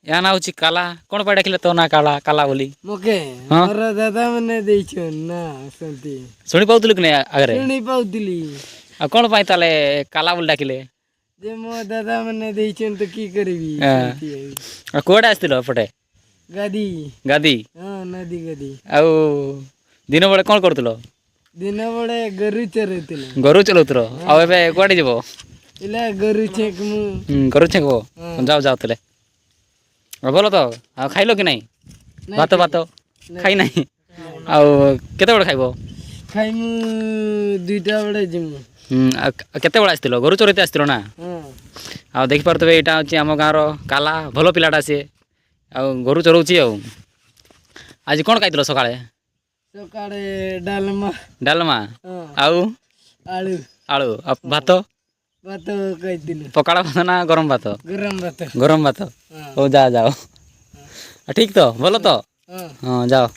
या ना हूँ काला कौन पे डाकिले तो ना काला काला बोली मके हाँ? मोर दादा मने देइछन ना संती शुणी पाउलु कि नहीं आगे सुनी पाउतिली आ कौन पाई ताले काला बोली डाकिले जे मो दादा मने देइछन तो की करबी हाँ। संती कुआडे आसतिल पटे गादी गादी हाँ नदी गादी आउ दिन बेले कौन करतलो दिन बड़े गरु चरुतिल गरु चलाउतलो आउ एबे कुआडे जीवो इला गरु छेक मु गरु छेकबो जाओ जाओ तले बोलो तो आ खाइलो कि नहीं भात भात खाई नहीं आउ केते बड़े खाइबो खाई मु दुईटा बड़े जिमु केते बड़े आसतिल गरु चरैते आसतिल ना हाँ आ देखि पारतबे एटा होची आम गाँर काला भलो पिलाटा सी आ गरु चरौची आ आज कौन खाइतिल सकाळे सकाळे डालमा डालमा हाँ आउ आलू आलू आ भात भात खाइतिल पकाड़ा भात ना गरम भात गरम भात गरम भात हाँ ओ जा जाओ ठीक तो बोलो तो हाँ हाँ जाओ